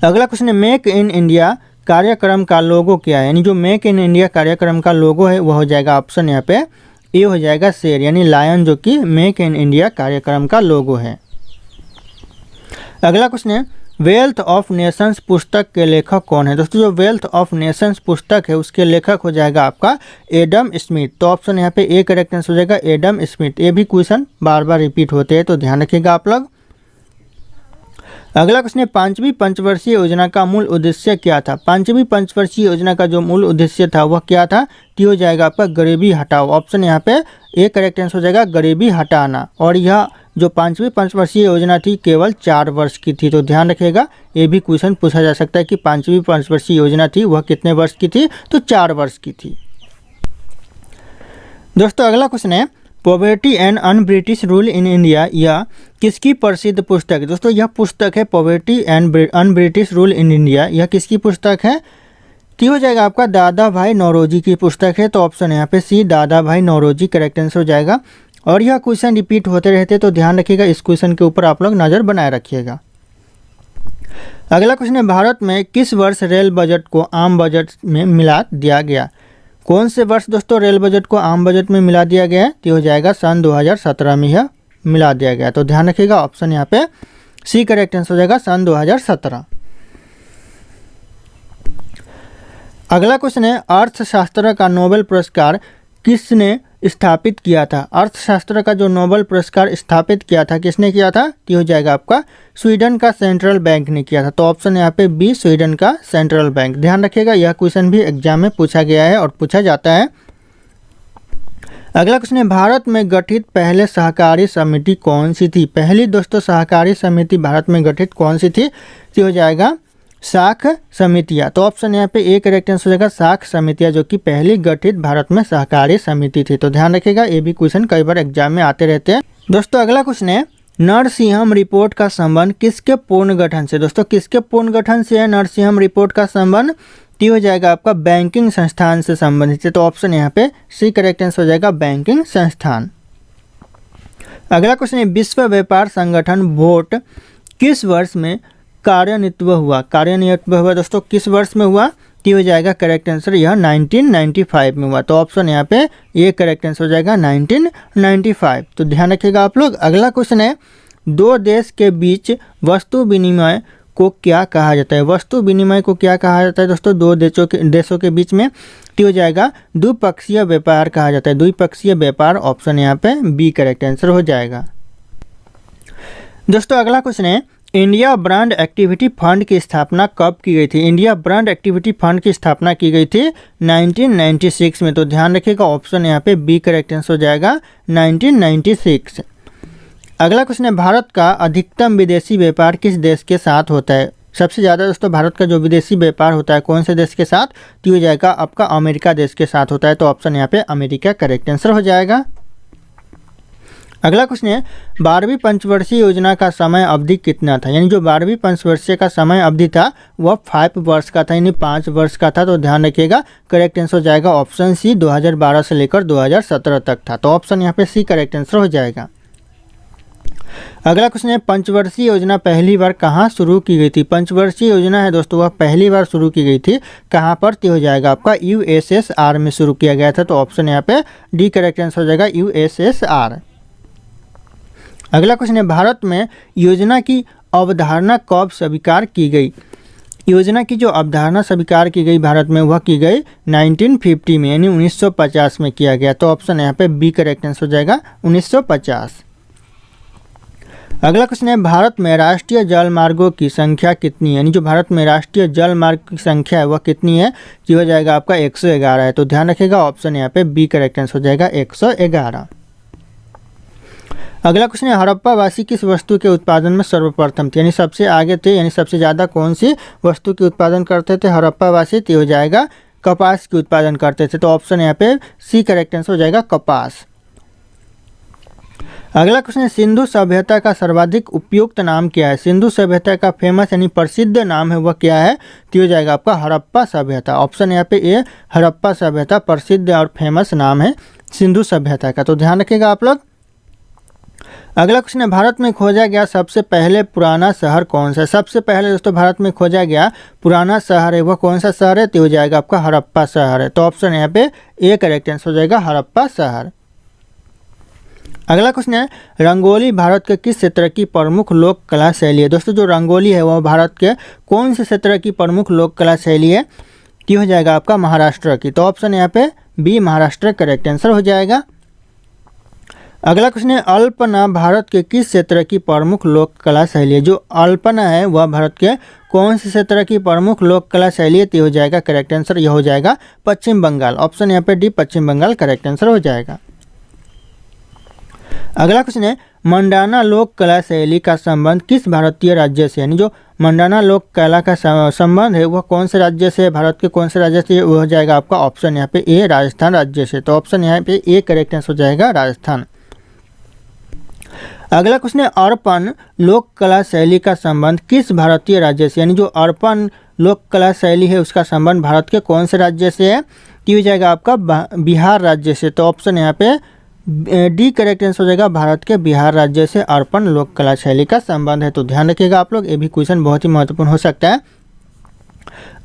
अगला क्वेश्चन है, मेक इन इंडिया कार्यक्रम का लोगो क्या है? यानी जो मेक इन इंडिया कार्यक्रम का लोगो है वह हो जाएगा, ऑप्शन यहाँ पे ये हो जाएगा, शेर यानी लायन, जो कि मेक इन इंडिया कार्यक्रम का लोगो है। अगला क्वेश्चन है, वेल्थ ऑफ नेशंस पुस्तक के लेखक कौन है? दोस्तों जो वेल्थ ऑफ नेशंस पुस्तक है उसके लेखक हो जाएगा आपका एडम स्मिथ। तो ऑप्शन यहाँ पे ए करेक्ट आंसर हो जाएगा, एडम स्मिथ। ये भी क्वेश्चन बार बार रिपीट होते हैं, तो ध्यान रखिएगा आप लोग। अगला क्वेश्चन है, 5वीं पंचवर्षीय योजना का मूल उद्देश्य क्या था? 5वीं पंचवर्षीय योजना का जो मूल उद्देश्य था वह क्या था? तो हो जाएगा आपका गरीबी हटाओ। ऑप्शन यहाँ पे ए करेक्ट आंसर हो जाएगा, गरीबी हटाना। और यह जो 5वीं पंचवर्षीय योजना थी केवल 4 वर्ष की थी। तो ध्यान रखिएगा, ये भी क्वेश्चन पूछा जा सकता है कि 5वीं पंचवर्षीय योजना थी वह कितने वर्ष की थी? तो 4 वर्ष की थी। दोस्तों अगला क्वेश्चन है, poverty and un British rule in India, यह किसकी प्रसिद्ध पुस्तक है? दोस्तों यह पुस्तक है poverty and un British rule in India. यह किसकी पुस्तक है? तो हो जाएगा आपका दादा भाई नौरोजी की पुस्तक है। तो ऑप्शन यहाँ पे सी, दादा भाई नौरोजी करेक्ट आंसर हो जाएगा। और यह क्वेश्चन रिपीट होते रहते, तो ध्यान रखिएगा, इस क्वेश्चन के ऊपर आप लोग नज़र बनाए रखिएगा। अगला क्वेश्चन है, भारत में किस वर्ष रेल बजट को आम बजट में मिला दिया गया? कौन से वर्ष दोस्तों रेल बजट को आम बजट में मिला दिया गया है? तो हो जाएगा सन 2017 में यह मिला दिया गया। तो ध्यान रखिएगा, ऑप्शन यहाँ पे सी करेक्ट आंसर हो जाएगा, सन 2017। अगला क्वेश्चन है, अर्थशास्त्र का नोबेल पुरस्कार किसने स्थापित किया था? अर्थशास्त्र का जो नोबेल पुरस्कार स्थापित किया था किसने किया था? तो हो जाएगा आपका स्वीडन का सेंट्रल बैंक ने किया था। तो ऑप्शन यहाँ पे बी, स्वीडन का सेंट्रल बैंक। ध्यान रखिएगा, यह क्वेश्चन भी एग्जाम में पूछा गया है और पूछा जाता है। अगला क्वेश्चन है, भारत में गठित पहले सहकारी समिति कौन सी थी? पहली दोस्तों सहकारी समिति भारत में गठित कौन सी थी? तो हो जाएगा साख समितियाँ। तो ऑप्शन यहाँ पे ए करेक्ट आंसर हो जाएगा साख समितियाँ, जो कि पहली गठित भारत में सहकारी समिति थी। तो ध्यान रखिएगा, ये भी क्वेश्चन कई बार एग्जाम में आते रहते हैं। दोस्तों अगला क्वेश्चन है, नरसिंहम रिपोर्ट का संबंध किसके पूर्ण गठन से? दोस्तों किसके पूर्ण गठन से है नरसिंहम रिपोर्ट का संबंध? तो हो जाएगा आपका बैंकिंग संस्थान से संबंधित है। तो ऑप्शन यहाँ पे सी करेक्ट आंसर हो जाएगा बैंकिंग संस्थान। अगला क्वेश्चन है, विश्व व्यापार संगठन वोट किस वर्ष में कार्यान्वित हुआ? कार्यान्वित हुआ दोस्तों किस वर्ष में हुआ? तो हो जाएगा करेक्ट आंसर यह 1995 में हुआ। तो ऑप्शन यहाँ पे ये करेक्ट आंसर हो जाएगा 1995। तो ध्यान रखिएगा आप लोग। अगला क्वेश्चन है, दो देश के बीच वस्तु विनिमय को क्या कहा जाता है? वस्तु विनिमय को क्या कहा जाता है दोस्तों? दो देशों के बीच में? तो हो जाएगा द्विपक्षीय व्यापार कहा जाता है, द्विपक्षीय व्यापार। ऑप्शन यहाँ पे बी करेक्ट आंसर हो जाएगा। दोस्तों अगला क्वेश्चन है, इंडिया ब्रांड एक्टिविटी फंड की स्थापना कब की गई थी? इंडिया ब्रांड एक्टिविटी फंड की स्थापना की गई थी 1996 में। तो ध्यान रखिएगा, ऑप्शन यहाँ पे बी करेक्ट आंसर हो जाएगा 1996। अगला क्वेश्चन है, भारत का अधिकतम विदेशी व्यापार किस देश के साथ होता है? सबसे ज़्यादा दोस्तों भारत का जो विदेशी व्यापार होता है कौन से देश के साथ? तो हो जाएगा आपका अमेरिका देश के साथ होता है। तो ऑप्शन यहाँ पे अमेरिका करेक्ट आंसर हो जाएगा। अगला क्वेश्चन है, 12वीं पंचवर्षीय योजना का समय अवधि कितना था? यानी जो 12वीं पंचवर्षीय का समय अवधि था वह 5 वर्ष का था, यानी 5 वर्ष का था। तो ध्यान रखिएगा, करेक्ट आंसर हो जाएगा ऑप्शन सी 2012 से लेकर 2017 तक था। तो ऑप्शन यहाँ पे सी करेक्ट आंसर हो जाएगा। अगला क्वेश्चन है, पंचवर्षीय योजना पहली बार कहाँ शुरू की गई थी? पंचवर्षीय योजना है दोस्तों वह पहली बार शुरू की गई थी कहाँ पर? तो हो जाएगा आपका USSR में शुरू किया गया था। तो ऑप्शन यहाँ पे डी करेक्ट आंसर हो जाएगा USSR। अगला क्वेश्चन है, भारत में योजना की अवधारणा कब स्वीकार की गई? योजना की जो अवधारणा स्वीकार की गई भारत में वह की गई 1950 में, यानी 1950 में किया गया। तो ऑप्शन यहाँ पे बी करेक्ट आंसर हो जाएगा 1950। अगला क्वेश्चन है, भारत में राष्ट्रीय जल मार्गों की संख्या कितनी है? यानी जो भारत में राष्ट्रीय जल मार्ग की संख्या है वह कितनी है? जो हो जाएगा आपका 111 है। तो ध्यान रखिएगा, ऑप्शन यहाँ पे बी करेक्ट आंसर हो जाएगा 111। अगला क्वेश्चन है, हड़प्पावासी किस वस्तु के उत्पादन में सर्वप्रथम थे? यानी सबसे आगे थे, यानी सबसे ज़्यादा कौन सी वस्तु के उत्पादन करते थे हड़प्पावासी? तो हो जाएगा कपास के उत्पादन करते थे। तो ऑप्शन यहाँ पे सी करेक्ट आंसर हो जाएगा कपास। अगला क्वेश्चन है, सिंधु सभ्यता का सर्वाधिक उपयुक्त नाम क्या है? सिंधु सभ्यता का फेमस यानी प्रसिद्ध नाम है वह क्या है? तो हो जाएगा आपका हड़प्पा सभ्यता। ऑप्शन यहाँ पे ए हड़प्पा सभ्यता प्रसिद्ध और फेमस नाम है सिंधु सभ्यता का। तो ध्यान रखिएगा आप लोग। अगला क्वेश्चन है, भारत में खोजा गया सबसे पहले पुराना शहर कौन सा है? सबसे पहले दोस्तों भारत में खोजा गया पुराना शहर है वह कौन सा शहर है? तो हो जाएगा आपका हड़प्पा शहर है। तो ऑप्शन यहाँ पे ए करेक्ट आंसर हो जाएगा हड़प्पा शहर। अगला क्वेश्चन है, रंगोली भारत के किस क्षेत्र की प्रमुख लोक कला शैली है? दोस्तों जो रंगोली है वह भारत के कौन से क्षेत्र की प्रमुख लोक कला शैली है? कि हो जाएगा आपका महाराष्ट्र की। तो ऑप्शन यहाँ पे बी महाराष्ट्र करेक्ट आंसर हो जाएगा। अगला क्वेश्चन है, अल्पना भारत के किस क्षेत्र की प्रमुख लोक कला शैली है? जो अल्पना है वह भारत के कौन से क्षेत्र की प्रमुख लोक कला शैली है? तो हो जाएगा करेक्ट आंसर यह हो जाएगा पश्चिम बंगाल। ऑप्शन यहाँ पे डी पश्चिम बंगाल करेक्ट आंसर हो जाएगा। अगला क्वेश्चन है, मंडाना लोक कला शैली का संबंध किस भारतीय राज्य से? यानी जो मंडाना लोक कला का संबंध है वह कौन से राज्य से? भारत के कौन से राज्य से? वह हो जाएगा आपका ऑप्शन यहाँ पे ए राजस्थान राज्य से। तो ऑप्शन यहाँ पे ए करेक्ट आंसर हो जाएगा राजस्थान। अगला क्वेश्चन है, अर्पण लोक कला शैली का संबंध किस भारतीय राज्य से? यानी जो अर्पण लोक कला शैली है उसका संबंध भारत के कौन से राज्य से है? तो हो जाएगा आपका बिहार राज्य से। तो ऑप्शन यहाँ पे डी करेक्ट आंसर हो जाएगा भारत के बिहार राज्य से अर्पण लोक कला शैली का संबंध है। तो ध्यान रखिएगा आप लोग, ये भी क्वेश्चन बहुत ही महत्वपूर्ण हो सकता है।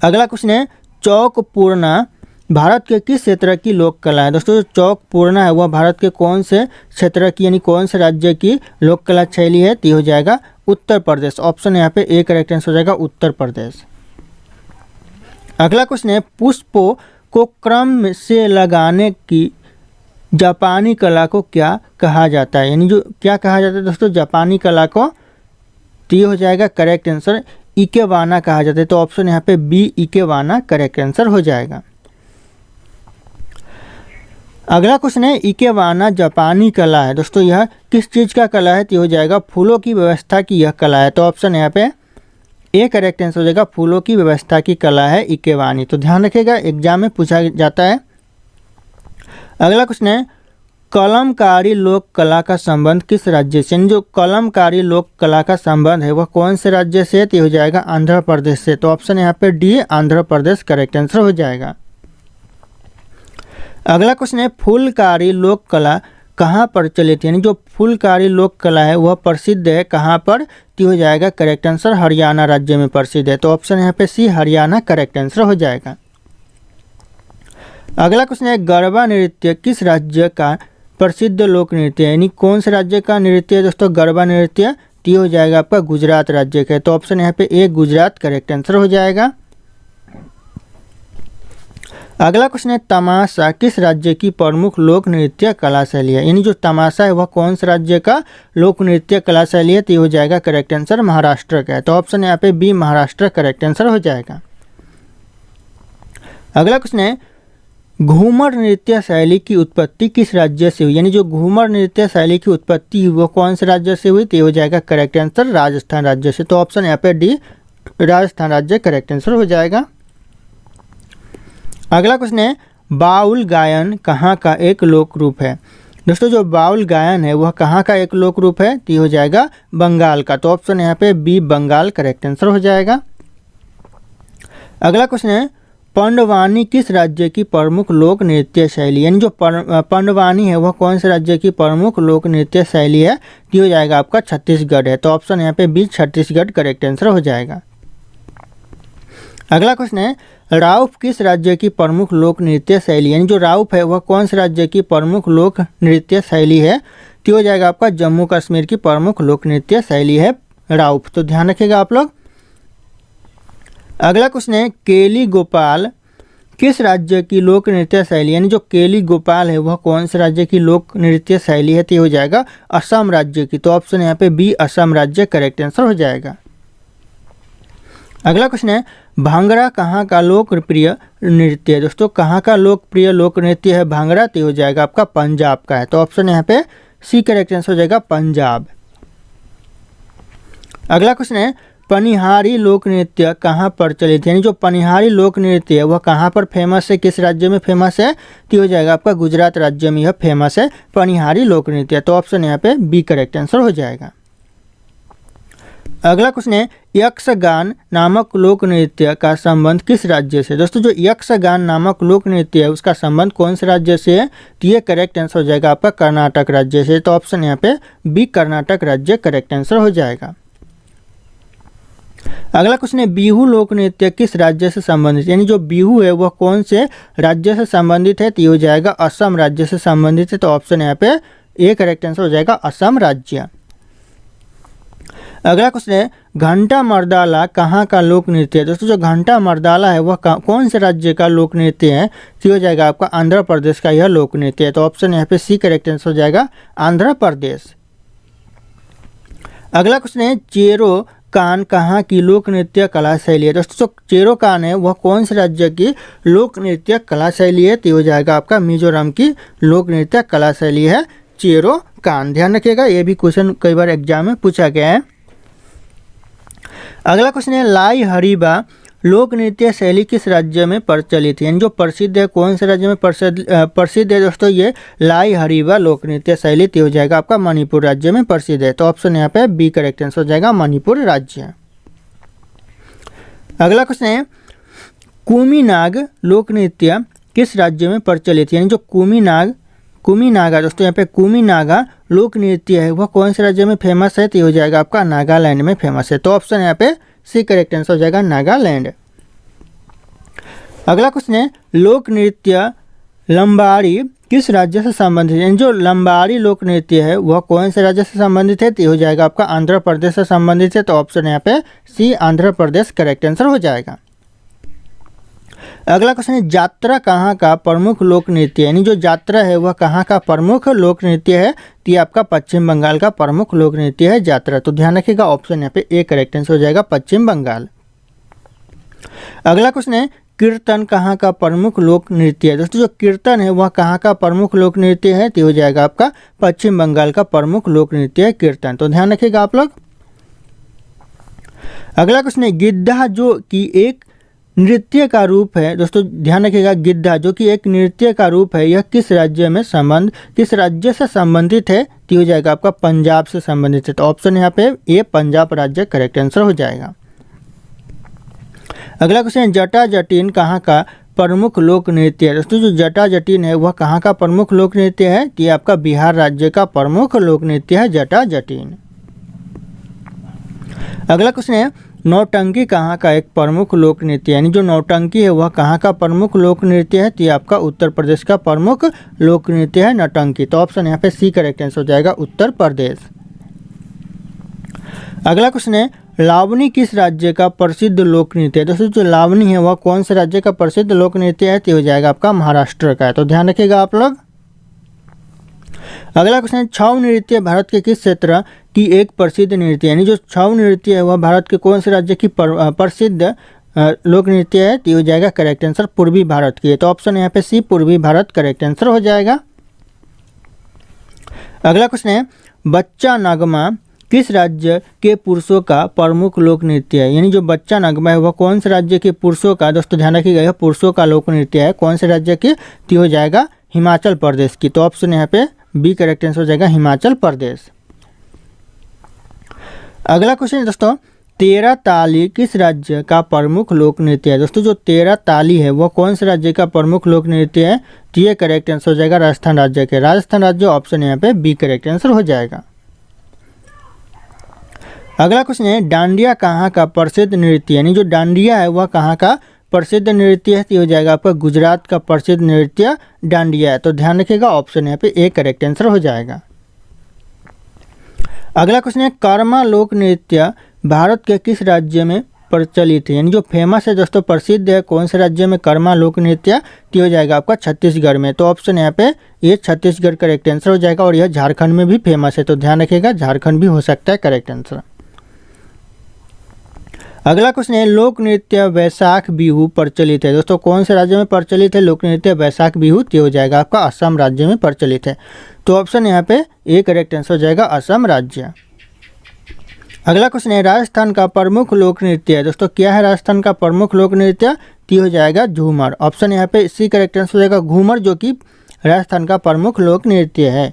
अगला क्वेश्चन है, चौक पूर्णा भारत के किस क्षेत्र की लोक कला है? दोस्तों चौक पूर्णा है वह भारत के कौन से क्षेत्र की यानी कौन से राज्य की लोक कला शैली है? तो हो जाएगा उत्तर प्रदेश। ऑप्शन यहाँ पे ए करेक्ट आंसर हो जाएगा उत्तर प्रदेश। अगला क्वेश्चन है, पुष्पों को क्रम से लगाने की जापानी कला को क्या कहा जाता है? यानी जो क्या कहा जाता है दोस्तों जापानी कला को? तो ये हो जाएगा करेक्ट आंसर इकेबाना कहा जाता है। तो ऑप्शन यहाँ पे बी इकेबाना करेक्ट आंसर हो जाएगा। अगला क्वेश्चन है इकेबाना जापानी कला है। दोस्तों यह किस चीज़ का कला है? तो हो जाएगा फूलों की व्यवस्था की यह कला है। तो ऑप्शन यहाँ पे ए करेक्ट आंसर हो जाएगा, फूलों की व्यवस्था की कला है इकेबानी। तो ध्यान रखिएगा, एग्जाम में पूछा जाता है। अगला क्वेश्चन है कलमकारी लोक कला का संबंध किस राज्य से? जो कलमकारी लोक कला का संबंध है वह कौन से राज्य से? तो हो जाएगा आंध्र प्रदेश से। तो ऑप्शन यहाँ पे D Andhra Pradesh correct answer हो जाएगा। अगला क्वेश्चन है फूलकारी लोक कला कहाँ प्रचलित है? यानी जो फूलकारी लोक कला है वह प्रसिद्ध है कहाँ पर? तो हो जाएगा करेक्ट आंसर हरियाणा राज्य में प्रसिद्ध है। तो ऑप्शन यहाँ पे सी हरियाणा करेक्ट आंसर हो जाएगा। अगला क्वेश्चन है गरबा नृत्य किस राज्य का प्रसिद्ध लोक नृत्य है? यानी कौन से राज्य का नृत्य है दोस्तों गरबा नृत्य? तो हो जाएगा आपका गुजरात राज्य का है। तो ऑप्शन यहाँ पे ए गुजरात करेक्ट आंसर हो जाएगा। अगला क्वेश्चन है तमाशा किस राज्य की प्रमुख लोक नृत्य कला शैली है? यानी जो तमाशा है वह कौन से राज्य का लोक नृत्य कला शैली है? तो हो जाएगा करेक्ट आंसर महाराष्ट्र का है। तो ऑप्शन यहाँ पे बी महाराष्ट्र करेक्ट आंसर हो जाएगा। अगला क्वेश्चन है घूमर नृत्य शैली की उत्पत्ति किस राज्य से हुई? यानी जो घूमर नृत्य शैली की उत्पत्ति वो कौन से राज्य से हुई? तो हो जाएगा करेक्ट आंसर राजस्थान राज्य से। तो ऑप्शन यहाँ पे डी राजस्थान राज्य करेक्ट आंसर हो जाएगा। अगला क्वेश्चन है बाउल गायन कहाँ का एक लोक रूप है? दोस्तों जो बाउल गायन है वह कहाँ का एक लोक रूप है? तो हो जाएगा बंगाल का। तो ऑप्शन यहाँ पे बी बंगाल करेक्ट आंसर हो जाएगा। अगला क्वेश्चन है पंडवानी किस राज्य की प्रमुख लोक नृत्य शैली? यानी जो पंडवानी है वह कौन से राज्य की प्रमुख लोक नृत्य शैली है? तो हो जाएगा आपका छत्तीसगढ़ है। तो ऑप्शन यहाँ पे बी छत्तीसगढ़ करेक्ट आंसर हो जाएगा। अगला क्वेश्चन है राउफ किस राज्य की प्रमुख लोक नृत्य शैली? यानी जो राउफ है वह कौन से राज्य की प्रमुख लोक नृत्य शैली है? तो हो जाएगा आपका जम्मू कश्मीर की प्रमुख लोक नृत्य शैली है राउफ। तो ध्यान रखिएगा आप लोग। अगला क्वेश्चन है केली गोपाल किस राज्य की लोक नृत्य शैली? यानी जो केली गोपाल है वह कौन से राज्य की लोक नृत्य शैली है? तो हो जाएगा असम राज्य की। तो ऑप्शन यहाँ पे बी असम राज्य करेक्ट आंसर हो जाएगा। अगला क्वेश्चन है भांगड़ा कहाँ का लोकप्रिय नृत्य है? दोस्तों कहाँ का लोकप्रिय लोक नृत्य है भांगड़ा? तो हो जाएगा आपका पंजाब का है। तो ऑप्शन यहाँ पे सी करेक्ट आंसर हो जाएगा पंजाब। अगला क्वेश्चन है पनिहारी लोक नृत्य कहाँ प्रचलित है? यानी जो पनिहारी लोक नृत्य है वह कहाँ पर फेमस है? किस राज्य में फेमस है? तो हो जाएगा आपका गुजरात राज्य में यह फेमस है पनिहारी लोक नृत्य। तो ऑप्शन यहाँ पे बी करेक्ट आंसर हो जाएगा। अगला क्वेश्चन है यक्षगान नामक लोक नृत्य का संबंध किस राज्य से? दोस्तों जो यक्षगान नामक लोक नृत्य है उसका संबंध कौन से राज्य से है? तो ये करेक्ट आंसर हो जाएगा आपका कर्नाटक राज्य से। तो ऑप्शन यहाँ पे बी कर्नाटक राज्य करेक्ट आंसर हो जाएगा। अगला क्वेश्चन है बिहू लोक नृत्य किस राज्य से संबंधित? यानी जो बिहू है वह कौन से राज्य से संबंधित है? तो ये हो जाएगा असम राज्य से संबंधित है। तो ऑप्शन यहाँ पे ए करेक्ट आंसर हो जाएगा असम राज्य। अगला क्वेश्चन है घंटा मर्दाला कहाँ का लोक नृत्य है? दोस्तों जो घंटा मर्दाला है वह कौन से राज्य का लोक नृत्य है? तो हो जाएगा आपका आंध्र प्रदेश का यह लोक नृत्य है। तो ऑप्शन यहाँ पे सी करेक्ट आंसर हो जाएगा आंध्र प्रदेश। अगला क्वेश्चन है चेरो कान कहाँ की लोक नृत्य कला शैली है? दोस्तों जो चेरो कान है वह कौन से राज्य की लोक नृत्य कला शैली है? तो हो जाएगा आपका मिजोरम की लोक नृत्य कला शैली है चेरो कान। ध्यान रखिएगा, ये भी क्वेश्चन कई बार एग्जाम में पूछा गया है। अगला क्वेश्चन है लाई हरीबा लोक नृत्य शैली किस राज्य में प्रचलित है? यानी जो प्रसिद्ध है कौन से राज्य में प्रसिद्ध है? दोस्तों ये लाई हरीबा लोक नृत्य शैली तो हो जाएगा आपका मणिपुर राज्य में प्रसिद्ध है। तो ऑप्शन यहाँ पे बी करेक्ट आंसर हो जाएगा मणिपुर राज्य। अगला क्वेश्चन है कुमीनाग लोक नृत्य किस राज्य में प्रचलित है? यानी जो कुमीनागा दोस्तों यहाँ पे कुमीनागा लोक नृत्य है वह कौन से राज्य में फेमस है? तो हो जाएगा आपका नागालैंड में फेमस है। तो ऑप्शन यहाँ पे सी करेक्ट आंसर हो जाएगा नागालैंड। अगला क्वेश्चन है लोक नृत्य लंबाड़ी किस राज्य से संबंधित है? जो लंबाड़ी लोक नृत्य है वह कौन से राज्य से संबंधित है? तो हो जाएगा आपका आंध्र प्रदेश से संबंधित है। तो ऑप्शन यहाँ पे सी आंध्र प्रदेश करेक्ट आंसर हो जाएगा। अगला क्वेश्चन है यात्रा कहाँ का प्रमुख लोक नृत्य है? यानी जो यात्रा है वह कहाँ का प्रमुख लोक नृत्य है? तो ये आपका पश्चिम बंगाल का प्रमुख लोक नृत्य है यात्रा। तो ध्यान रखिएगा ऑप्शन यहाँ पे ए करेक्ट आंसर हो जाएगा पश्चिम बंगाल। अगला क्वेश्चन है कीर्तन कहाँ का प्रमुख लोक नृत्य है? दोस्तों जो कीर्तन है वह कहाँ का प्रमुख लोक नृत्य है? तो हो जाएगा आपका पश्चिम बंगाल का प्रमुख लोक नृत्य है कीर्तन। तो ध्यान रखिएगा आप लोग। अगला क्वेश्चन है गिद्धा जो कि एक नृत्य का रूप है। दोस्तों ध्यान रखिएगा, गिद्धा जो कि एक नृत्य का रूप है, यह किस राज्य से संबंधित है? तो हो जाएगा आपका पंजाब से संबंधित है। तो ऑप्शन यहाँ पे ए पंजाब राज्य करेक्ट आंसर हो जाएगा। अगला क्वेश्चन है जटा जटिन कहाँ का प्रमुख लोक नृत्य है? दोस्तों जो जटा जटिन है वह कहाँ का प्रमुख लोक नृत्य है? तो ये आपका बिहार राज्य का प्रमुख लोक नृत्य है जटा जटिन। अगला क्वेश्चन है नौटंकी कहाँ का एक प्रमुख लोक नृत्य, यानी जो नौटंकी है वह कहाँ का प्रमुख लोक नृत्य है? तो ये आपका उत्तर प्रदेश का प्रमुख लोक नृत्य है नौटंकी। तो ऑप्शन यहाँ पे सी करेक्ट आंसर हो जाएगा, उत्तर प्रदेश। अगला क्वेश्चन है लावनी किस राज्य का प्रसिद्ध लोक नृत्य है? दोस्तों जो लावनी है वह कौन से राज्य का प्रसिद्ध लोक नृत्य है? तो हो जाएगा आपका महाराष्ट्र का है। तो ध्यान रखिएगा आप लोग। अगला क्वेश्चन है छऊ नृत्य भारत के किस क्षेत्र की एक प्रसिद्ध नृत्य, यानी जो छऊ नृत्य है वह भारत के कौन से राज्य की प्रसिद्ध लोक नृत्य है? तो हो जाएगा करेक्ट आंसर पूर्वी भारत की है। तो ऑप्शन यहाँ पे सी पूर्वी भारत करेक्ट आंसर हो जाएगा। अगला क्वेश्चन है बच्चा नगमा किस राज्य के पुरुषों का प्रमुख लोक नृत्य है, यानी जो बच्चा नगमा है वह कौन से राज्य के पुरुषों का, दोस्तों ध्यान रखिएगा यह पुरुषों का लोक नृत्य है, कौन से राज्य के? तो हो जाएगा हिमाचल प्रदेश की। तो ऑप्शन यहाँ पे बी करेक्ट आंसर हो जाएगा हिमाचल प्रदेश। अगला क्वेश्चन है दोस्तों तेरा ताली किस राज्य का प्रमुख लोक नृत्य है? दोस्तों जो तेरा ताली है वह कौन से राज्य का प्रमुख लोक नृत्य है? तो ये करेक्ट आंसर हो जाएगा राजस्थान राज्य के, राजस्थान राज्य ऑप्शन यहाँ पे बी करेक्ट आंसर हो जाएगा। अगला क्वेश्चन है डांडिया कहाँ का प्रसिद्ध नृत्य, यानी जो डांडिया है वह कहाँ का प्रसिद्ध नृत्य है? तो हो जाएगा आपका गुजरात का प्रसिद्ध नृत्य डांडिया है। तो ध्यान रखिएगा ऑप्शन यहाँ पे ए करेक्ट आंसर हो जाएगा। अगला क्वेश्चन है कर्मा लोक नृत्य भारत के किस राज्य में प्रचलित है, यानी जो फेमस है दोस्तों प्रसिद्ध है, कौन से राज्य में कर्मा लोक नृत्य? तो हो जाएगा आपका छत्तीसगढ़ में। तो ऑप्शन यहाँ पे ये छत्तीसगढ़ करेक्ट आंसर हो जाएगा, और यह झारखंड में भी फेमस है। तो ध्यान रखिएगा झारखंड भी हो सकता है करेक्ट आंसर। अगला क्वेश्चन है लोक नृत्य वैशाख बिहू प्रचलित है। दोस्तों कौन से राज्य में प्रचलित है लोक नृत्य वैशाख बिहू? तो हो जाएगा आपका असम राज्य में प्रचलित है। तो ऑप्शन यहाँ पे ए करेक्ट आंसर हो जाएगा असम राज्य। अगला क्वेश्चन है राजस्थान का प्रमुख लोक नृत्य है। दोस्तों क्या है राजस्थान का प्रमुख लोक नृत्य? तो हो जाएगा झूमर। ऑप्शन यहाँ पे सी करेक्ट आंसर हो जाएगा घूमर, जो कि राजस्थान का प्रमुख लोक नृत्य है।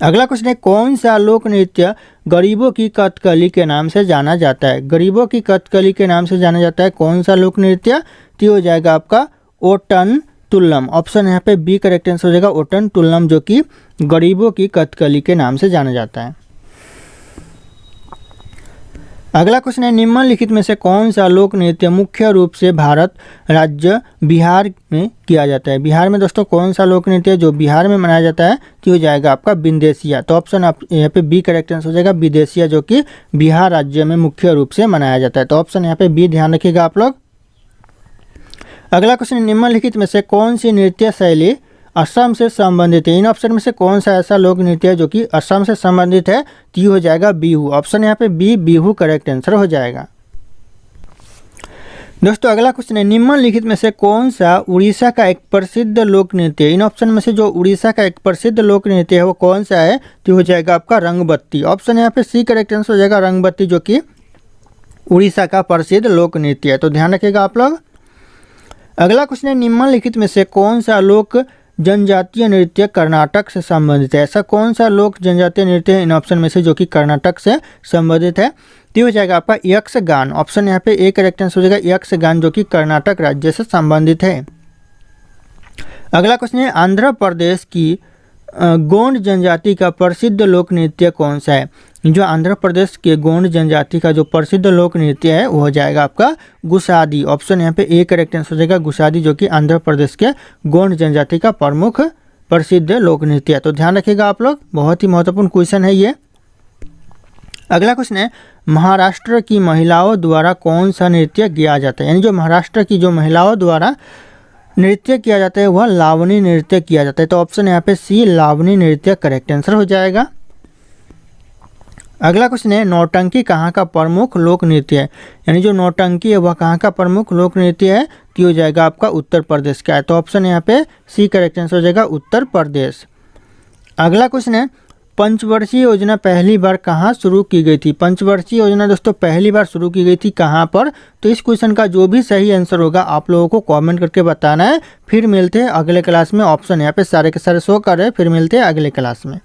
अगला क्वेश्चन है कौन सा लोक नृत्य गरीबों की कथकली के नाम से जाना जाता है? गरीबों की कथकली के नाम से जाना जाता है कौन सा लोक नृत्य? तो हो जाएगा आपका ओटन तुल्लम। ऑप्शन यहाँ पे बी करेक्ट आंसर हो जाएगा ओटन तुल्लम, जो कि गरीबों की कथकली के नाम से जाना जाता है। अगला क्वेश्चन है निम्नलिखित में से कौन सा लोक नृत्य मुख्य रूप से भारत राज्य बिहार में किया जाता है? बिहार में दोस्तों कौन सा लोक नृत्य जो बिहार में मनाया जाता है? तो हो जाएगा आपका विदेशिया। तो ऑप्शन आप यहाँ पे बी करेक्ट आंसर हो जाएगा विदेशिया, जो कि बिहार राज्य में मुख्य रूप से मनाया जाता है। तो ऑप्शन यहाँ पे बी ध्यान रखिएगा आप लोग। अगला क्वेश्चन निम्नलिखित में से कौन सी नृत्य शैली असम से संबंधित है? इन ऑप्शन में से कौन सा ऐसा लोक नृत्य है जो कि असम से संबंधित है? तो हो जाएगा बिहू। ऑप्शन यहाँ पे बी बिहू करेक्ट आंसर हो जाएगा। दोस्तों अगला क्वेश्चन है निम्नलिखित में से कौन सा उड़ीसा का एक प्रसिद्ध लोक नृत्य है? इन ऑप्शन में से जो उड़ीसा का एक प्रसिद्ध लोक नृत्य है वो कौन सा है? तो हो जाएगा आपका रंगबत्ती। ऑप्शन यहाँ पे सी करेक्ट आंसर हो जाएगा रंगबत्ती, जो कि उड़ीसा का प्रसिद्ध लोक नृत्य है। तो ध्यान रखिएगा आप लोग। अगला क्वेश्चन है निम्नलिखित में से कौन सा लोक जनजातीय नृत्य कर्नाटक से संबंधित है? ऐसा कौन सा लोक जनजातीय नृत्य है इन ऑप्शन में से जो कि कर्नाटक से संबंधित है? तो हो जाएगा आपका यक्षगान। ऑप्शन यहाँ पे ए करेक्ट आंसर हो जाएगा यक्षगान, जो कि कर्नाटक राज्य से संबंधित है। अगला क्वेश्चन है आंध्र प्रदेश की गोंड जनजाति का प्रसिद्ध लोक नृत्य कौन सा है? जो आंध्र प्रदेश के गोंड जनजाति का जो प्रसिद्ध लोक नृत्य है वो हो जाएगा आपका गुसादी। ऑप्शन यहाँ पे ए करेक्ट आंसर हो जाएगा गुसादी, जो कि आंध्र प्रदेश के गोंड जनजाति का प्रमुख प्रसिद्ध लोक नृत्य है। तो ध्यान रखिएगा आप लोग, बहुत ही महत्वपूर्ण क्वेश्चन है ये। अगला क्वेश्चन है महाराष्ट्र की महिलाओं द्वारा कौन सा नृत्य किया जाता है? यानी जो महाराष्ट्र की जो महिलाओं द्वारा नृत्य किया जाता है वह लावनी नृत्य किया जाता है। तो ऑप्शन यहाँ पे सी लावनी नृत्य करेक्ट आंसर हो जाएगा। अगला क्वेश्चन है नौटंकी कहाँ का प्रमुख लोक नृत्य है, यानी जो नौटंकी है वह कहाँ का प्रमुख लोक नृत्य है, तो हो जाएगा आपका उत्तर प्रदेश का है। तो ऑप्शन यहाँ पे सी करेक्ट आंसर हो जाएगा उत्तर प्रदेश। अगला क्वेश्चन है पंचवर्षीय योजना पहली बार कहाँ शुरू की गई थी। पंचवर्षीय योजना दोस्तों पहली बार शुरू की गई थी कहाँ पर, तो इस क्वेश्चन का जो भी सही आंसर होगा आप लोगों को कमेंट करके बताना है। फिर मिलते हैं अगले क्लास में। ऑप्शन यहाँ पे सारे के सारे शो कर रहे हैं। फिर मिलते हैं अगले क्लास में।